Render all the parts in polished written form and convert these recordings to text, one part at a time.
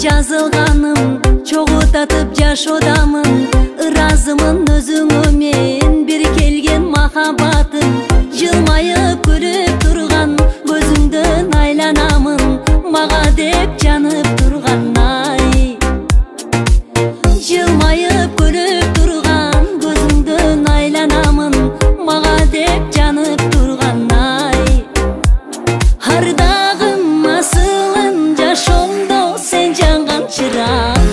жазылганым чогултатып жашоодамын ыраазымын өзүңө мен бир келген махаббатым жылмайып күлүп турган көзүңдөн айланамын мага деп жанып турган ай жылмайып күлүп турган көзүңдөн айланамын мага деп жанып турган ай ардагым асылым жашоомдо сен жанган чырак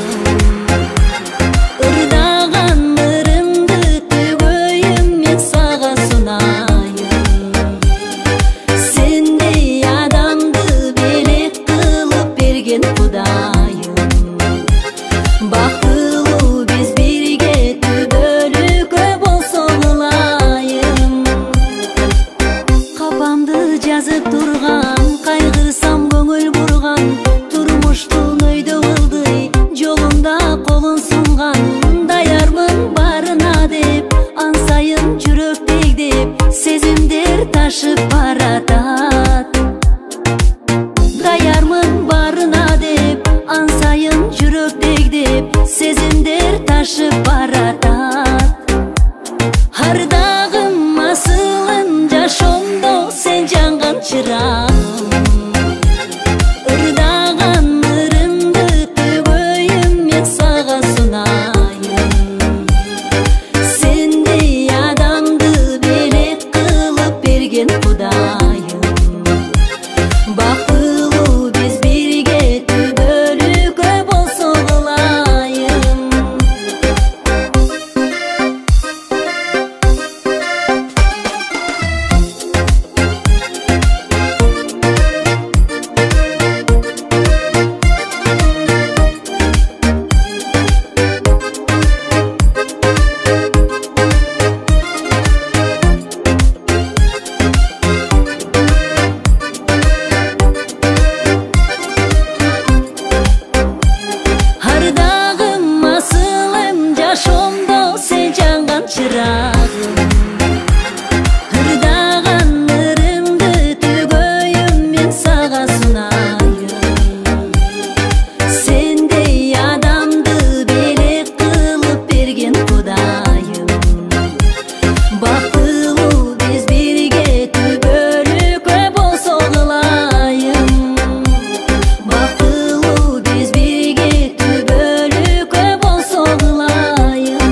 ырдаган ырымды төгөйүм мен сага сунайын сендей адамды белек кылып берген кудайым бактылуу биз бирге түбөлүккө болсо ылайым капамды жазып турган кайгырсам көңүл бурган турмуштун өйдө ылдый жолунда колун сунган даярмын баарына деп ансайын жүрөк дегдеп сезимдер ташып баратат даярмын баарына деп ансайын жүрөк дегдеп сезимдер ташып баратат ардагым асылым жашоомдо сен жанган чырак ырдаган ырымды төгөйүм мен сага сунайын сендей адамды белек кылып берген кудайым бактылуу биз бирге түбөлүккө болсо ылайым ардагым асылым жашоомдо сен жанган чырагым ырдаган ырымды төгөйүм мен сага сунайын сендей адамды белек кылып берген кудайым бактылуу биз бирге түбөлүккө болсо ылайым бактылуу биз бирге түбөлүккө болсо ылайым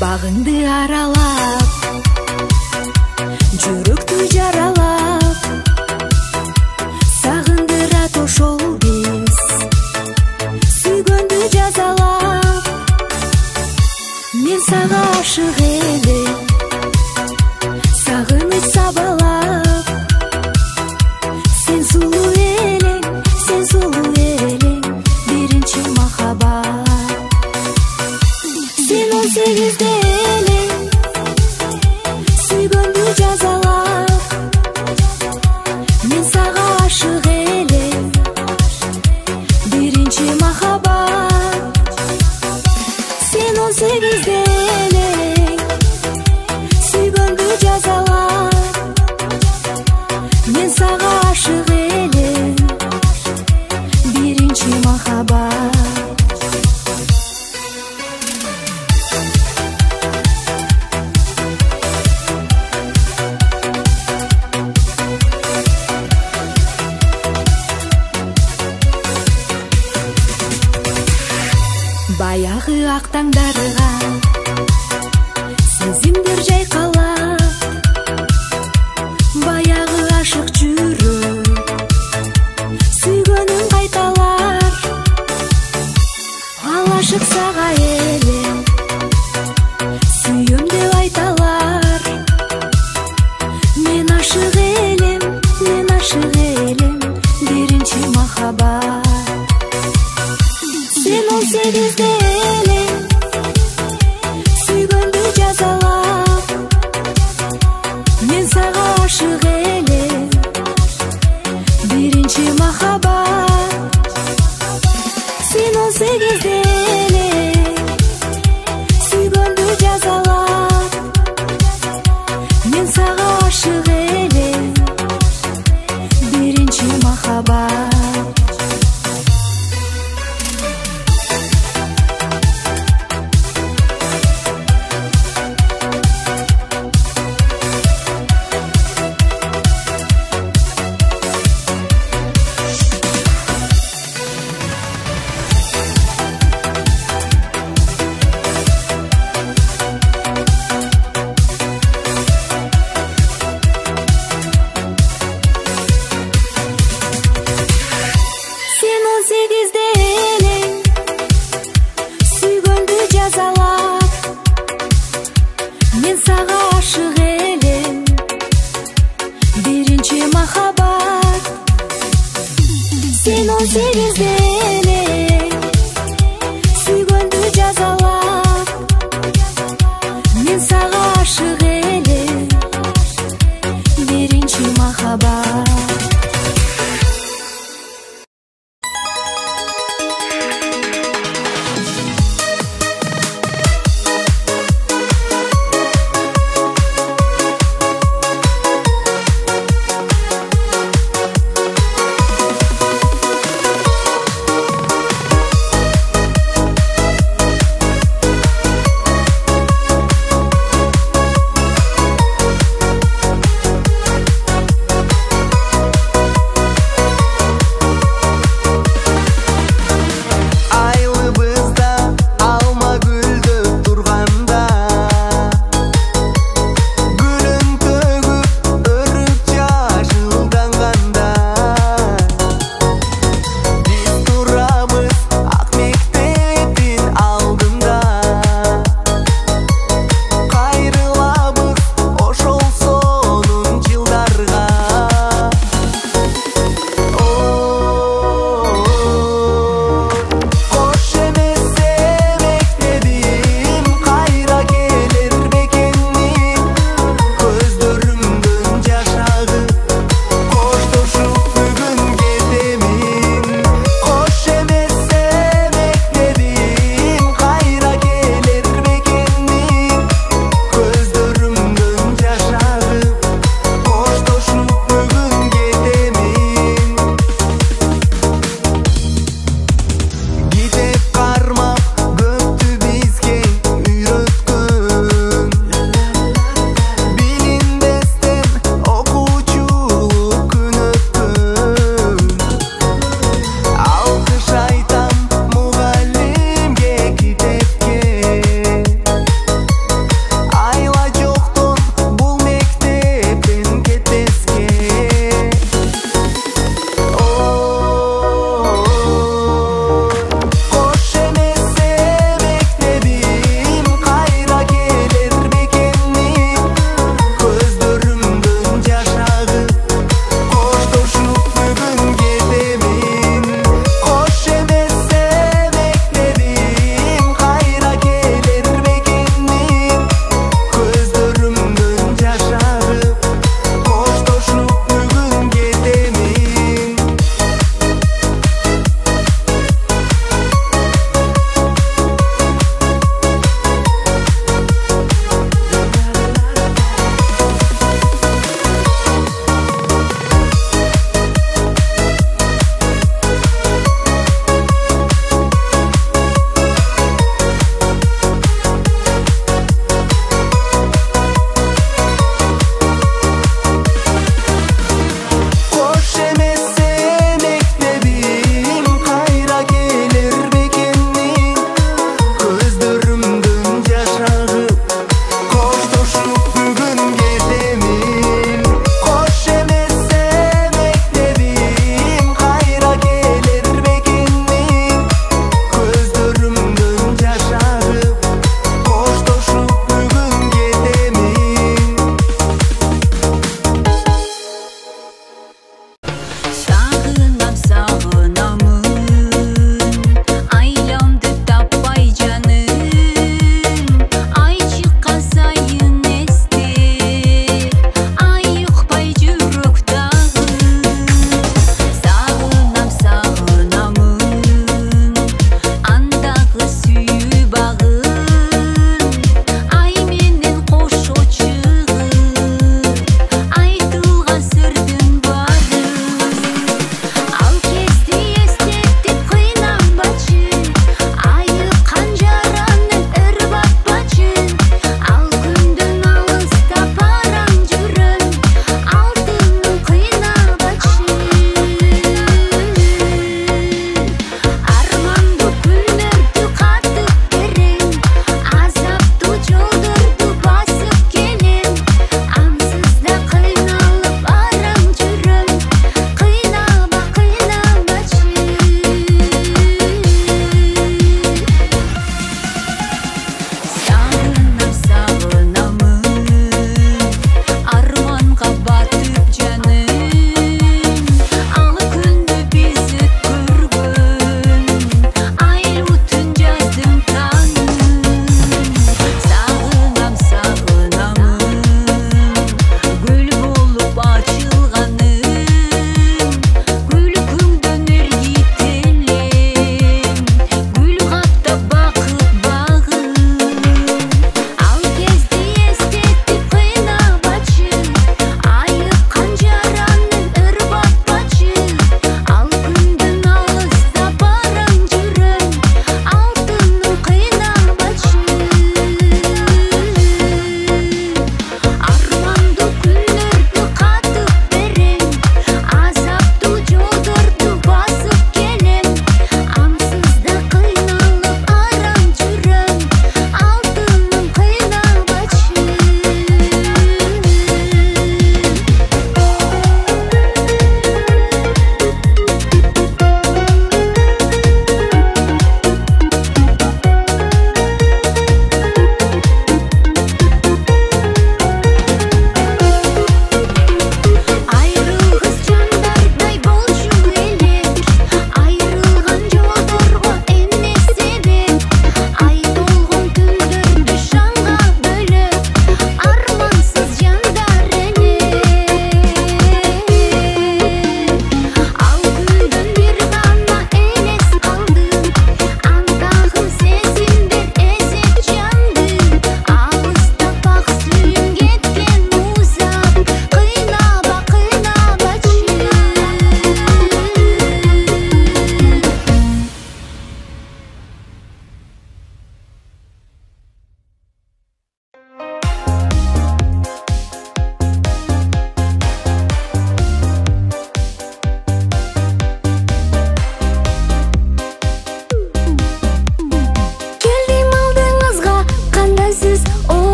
багыңды аралап жүрөктү жаралап сагындырат ошол биз сүйгөндү жазалап мен сага ашык элем сагыныч сабалап сен сулуу элең биринчи махаббат сен 18-де элең сүйгөндү жазалап мен сага ашык элем биринчи махаббат сен 18-де элең сүйгөндү жазалап мен сага ашык элем биринчи махаббат баягы ак таңдарга сезимдер жайкалап баягы ашык жүрөк сүйгөнүн кайталар ал ашык сага элем сүйөм деп айталар мен ашык элем биринчи махаббат сегизде эле сүйгөндү жазалап мен сага ашык элем биринчи махаббат сен 18де эле сүйгөндү жазалап мен сага ашык элем биринчи махаббат мен сага ашык элем биринчи махаббат сен 18де эле сүйгөндү жазалап мен сага ашык элем биринчи махаббат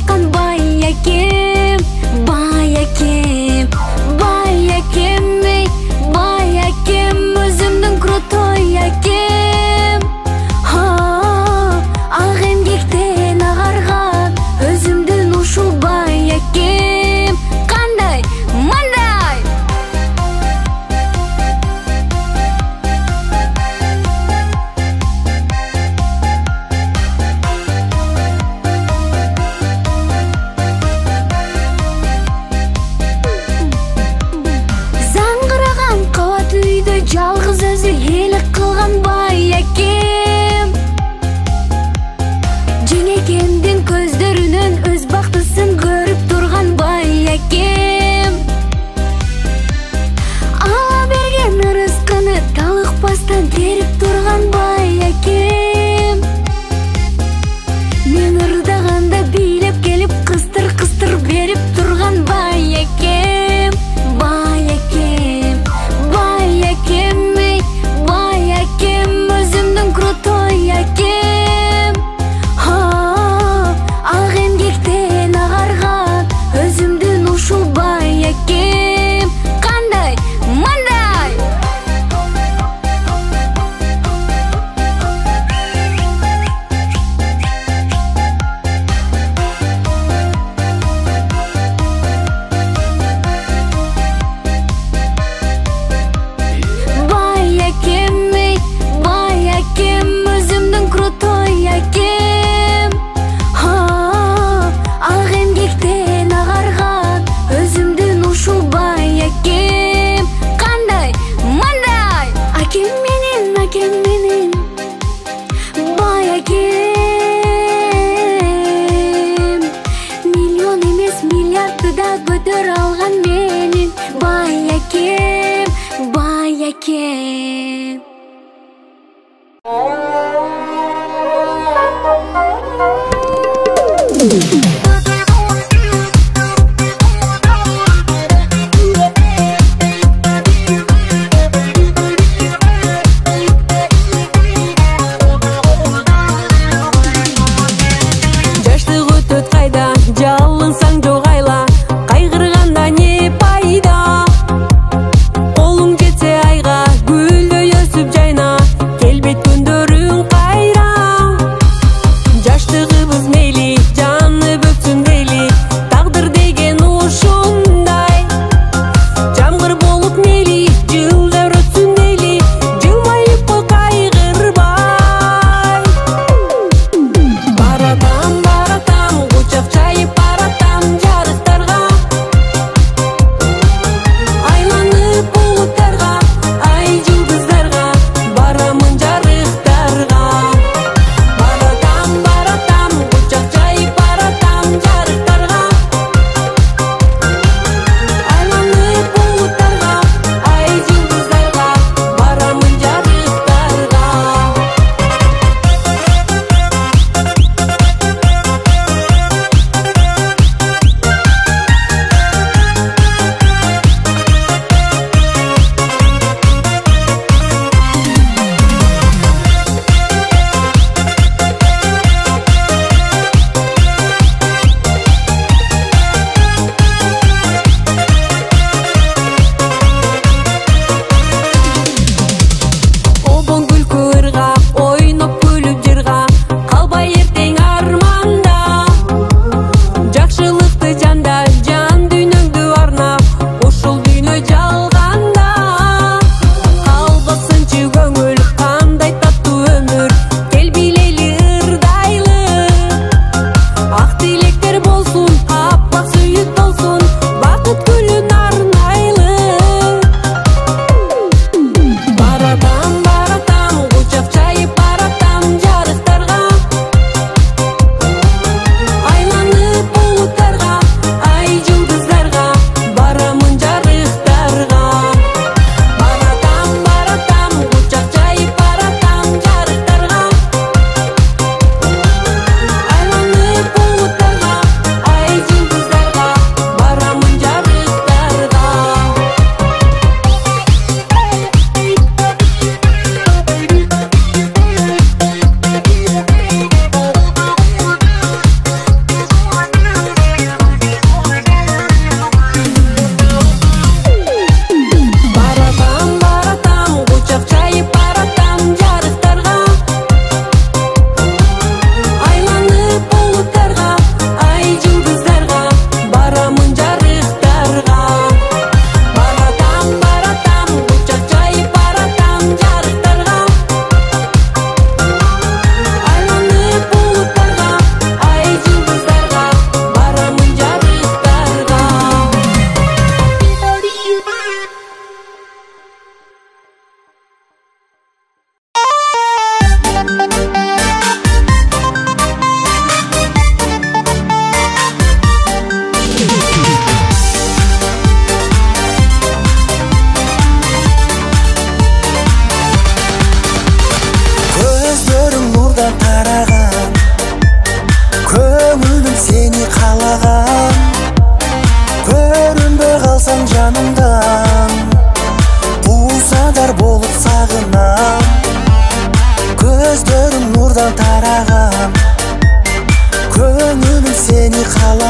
жатқан бай әкем, бай әкем, бай әкем, ей, бай әкем, өзімнің крутой әкем. Ақ емгектен ағарған өзімдің ұшыл бай әкем. Қандай, мандай. Заңғыраған қауат үйді жалғыз өзі елік қылған бай әкем. Жеңекемдің көздерінен өз бақтысын көріп тұрған бай әкем. Ала берген ырысқаны талықпастан теріп тұрған бай әкем. Мен ырдағанда билеп келіп қыстыр-қыстыр беріп тұрған бай әкем. Бай әкем, бай әкем, ей, бай әкем, өзімдің крутой әкем. Ақ емгектен ағарған өзімдің ұшыл бай әкем. Қандай, мандай. Бай әкем, ей, бай әкем, өзімдің крутой әкем. Ақ емгектен ағарған өзімдің ұшыл бай әкем. Қандай, мандай. Әкем менен, бай әкем. Миллион емес миллиардты да көтер алған менен бай әкем, бай әкем. Жаштық өтөт қайда, жалынсаң жоғайла, қайғырғанда не пайда? Қолың жетсе айға, гүлдей өсіп жайна, келбет күндөрүң қайра. Жаштығыбыз мейли, жаны бөксүн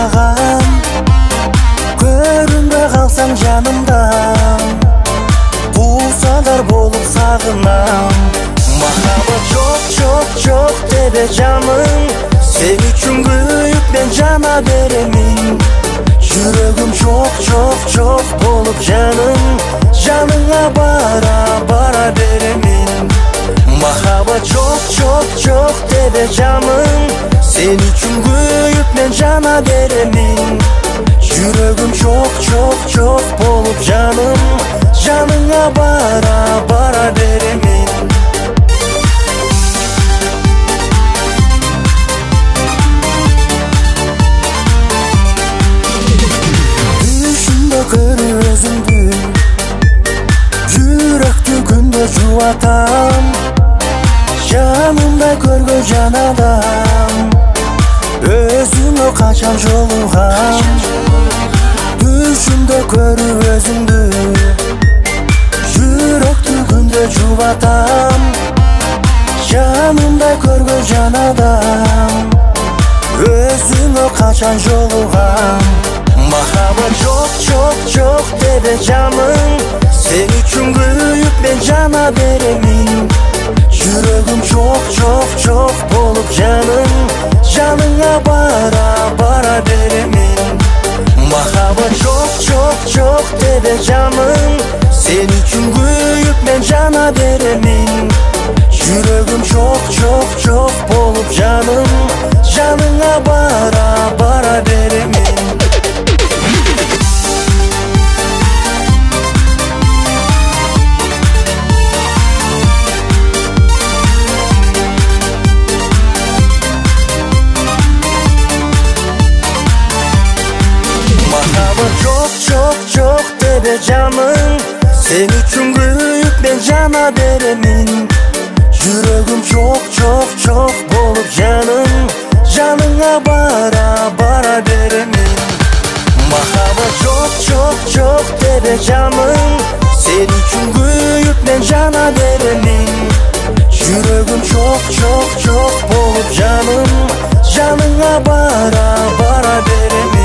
маған, көрінбей қалсаң жанымдан, қусадар болып сағынам. Махаббат жоқ, жоқ, жоқ тебе жаным, сен үшін күйіп мен жана беремін. Жүрегім жоқ, жоқ, жоқ болып жаным, жаныңа бара, бара беремін. Махаббат жоқ, жоқ, жоқ тебе жаным, сен үшін күйіп мен жана беремін. Жүрегім жоқ, жоқ, жоқ болып жаным, жаныңа бара, бара беремін. Көріп өзіңді, жүректі күнде жуатам, жанымда көрген жан адам, өзіңе қашан жолығам. Түшімде көріп өзіңді, жүректі күнде жуатам, жанымда көрген жан адам, өзіңе қашан жолығам. Махаббат жоқ, жоқ, жоқ тебе жаным, сен үшін күйіп мен жана беремін. Жүрегім жоқ, жоқ, жоқ болып жаным, жаныңа бара, бара беремін. Махаббат жоқ, жоқ, жоқ тебе жаным, сен үшін күйіп мен жана беремін. Жүрегім жоқ, жоқ, жоқ болып жаным, жаныңа бара, бара беремін. Жоқ, жоқ, жоқ тебе жаным, сен үшін күйіп мен жана беремін. Жүрегім жоқ, жоқ, жоқ болып жаным, жаныңа бара, бара беремін. Махаббат жоқ, жоқ, жоқ тебе жаным, сен үшін күйіп мен жана беремін. Жүрегім жоқ, жоқ, жоқ болып жаным, жаныңа бара, бара беремін.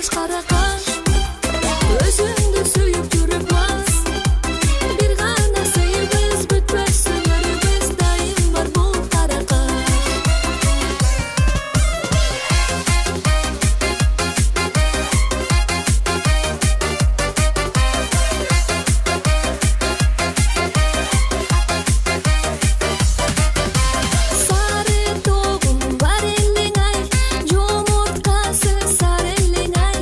koç karakaş özüңдү сүйүп жүрүп мас бир гана сейилбиз бүтпөс өмүрүбүз дайым бар бул каракаш сары тогум бар элиң ай жомурткасы сары элиң ай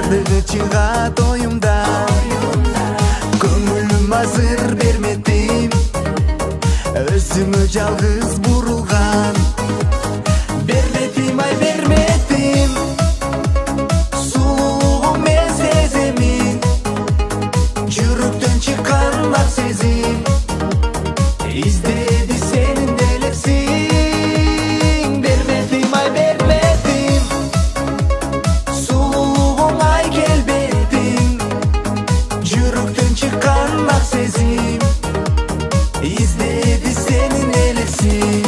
бардыгы чыгат оюмда. Көңүлүм азыр берметим, өзүмө жалгыз бурулган. Берметим, ай берметим, сулуулугум мен сеземин, жүрөктөн чыккан ак сезим. İzledi senin delirsin. Vermedim, ay vermedim, sululuğun ay kelbedim, yürükten çıkan ak sezim. İzledi senin delirsin.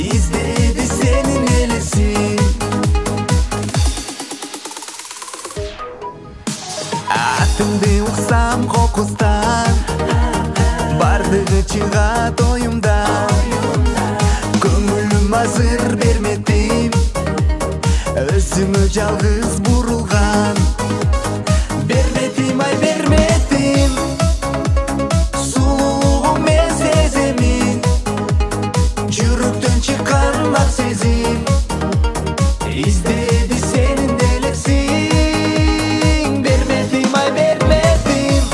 İzledi senin elesin. Атымды ұқсам қоқыстан, бардығы чыға тойымдан. Көңілім азыр бермедім, өзімі жалғыз бұрылған. Бермедім, ай бермедім, сұлулығым мен сеземін, жүректен шыққан ақ сезім. İzledi senin deleksin. Vermedim ay vermedim,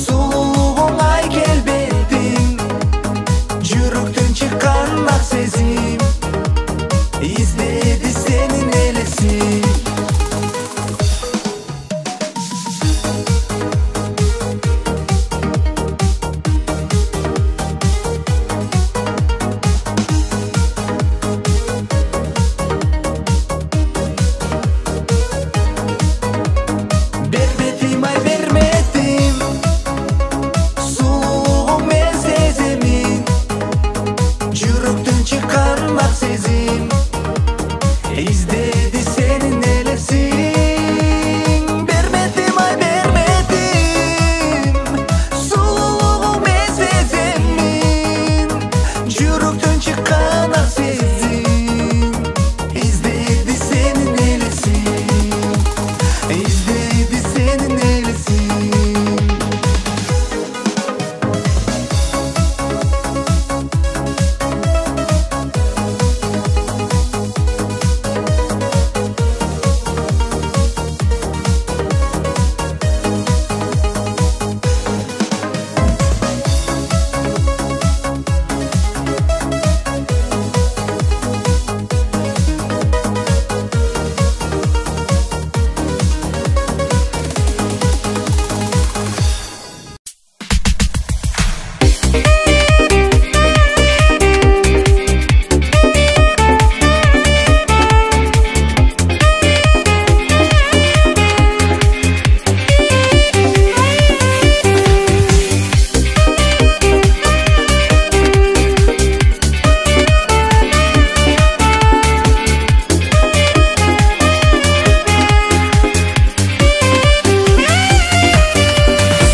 sululuğun ay kelbettin, yürekten çıkan ak sezim. İzledi senin deleksin. Vermedim ay vermedim, sululuğum ben sezemin, yürekten çıkan ak sezim. İzledi senin elesin. Vermedim ay vermedim, sululuğum ben sezemin, yürekten çıkan ak sezim. İzledi senin elesin. İzledi senin elesin.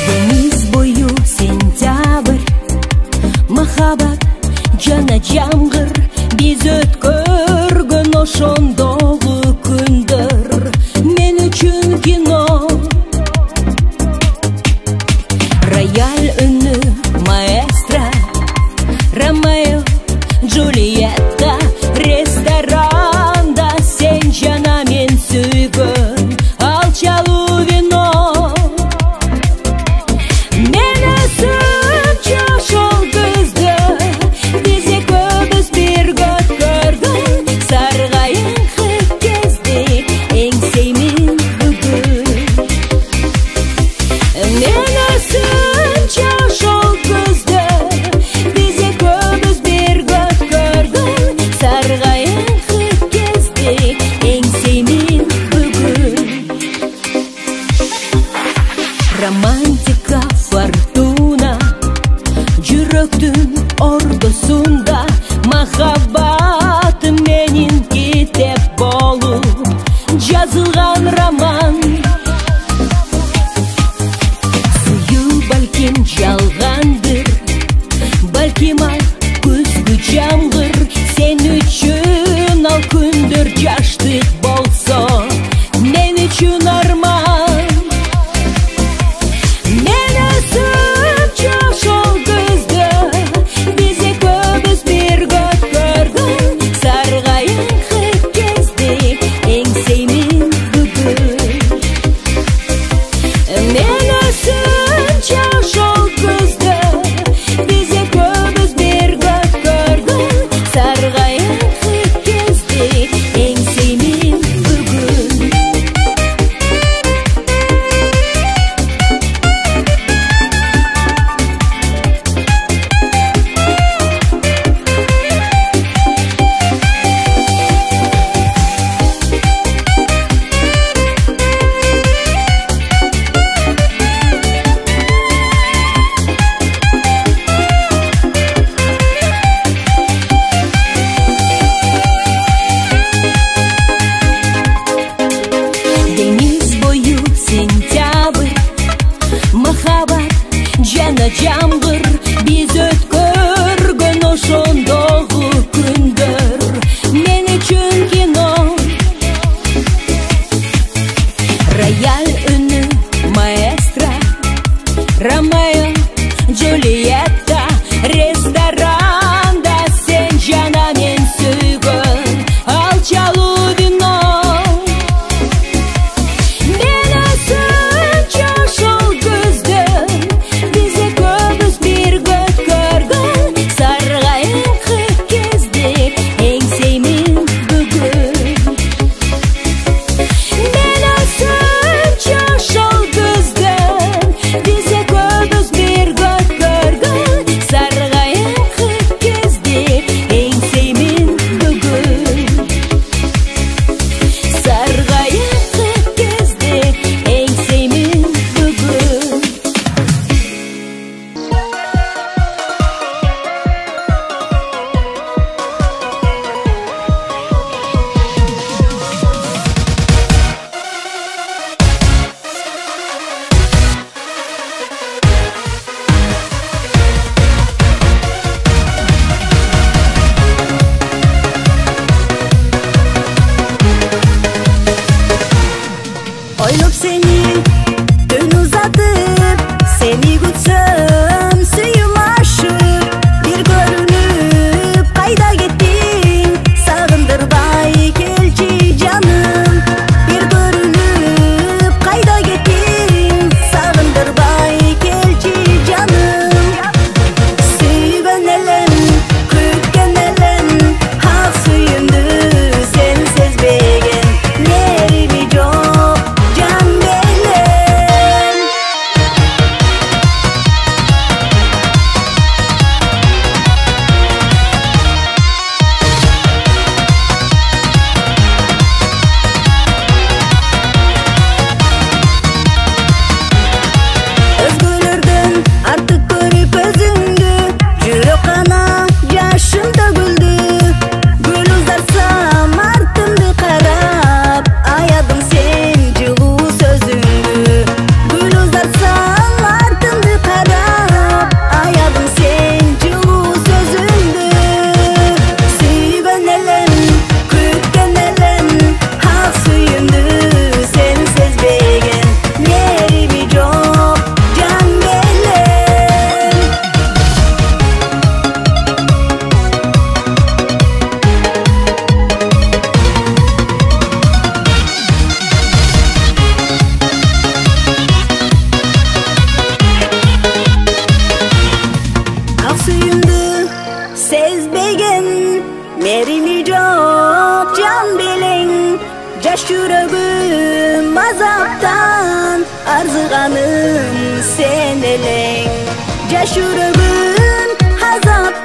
Deniz boyu sentabr, mahabat jana jamg'ir, biz o'tkirgin oshondogu kundir. Men uchun kino, royal uni maestro, Romeo Julieta, restoranda sen jana men suygin, al chalu vino. Meni sinchoq ol bizda, bize ko'biz birga ko'rgin, sarg'ayib ketdik eng sevimli bugun. Meni sinchoq ol bizda, bize ko'biz birga ko'rgin, sarg'ayib ketdik eng sevimli bugun. Romantika fortuna, yürektün ordusunda, mahabbat menin kitep bolup yazılgan roman. Suyu balkim жалганdır, balkim ay kuzgu jamg'ir, sen uchun al kundir jashtik bolsa, men uchun armon. Meni sinchoq ol bizda, bize ko'biz birga ko'rgin, sarg'ayib ketdik eng sevimli bugun. Meni sinchoq ol bizda, bize ko'biz birga ko'rgin, sarg'ayib ketdik eng sevimli seni gün uzatıp seni kutsam suyum aşıp bir görünüp kayda gittin sağındırmay kelçi canım bir görünüp kayda gittin sağındırmay kelçi canım suygan elem kütken elem hak suyumdu sen sezbegen nerimi çok can belem özgürlerden artık görüp özündü jürek kana yaşım döküldü gül uzarsam artımdı karap ayadım sen жылуу sözüңdü gül uzarsam artımdı karap ayadım sen жылуу sözüңdü sүйгөн элем күткөн элем ак сүйүмдү сен сезбеген нерими жок жан белем ак сүйүмдү сезбеген мерими жок жан белең жаш жүрөгүм азаптан арзыганым сен элең жаш жүрөгүм азап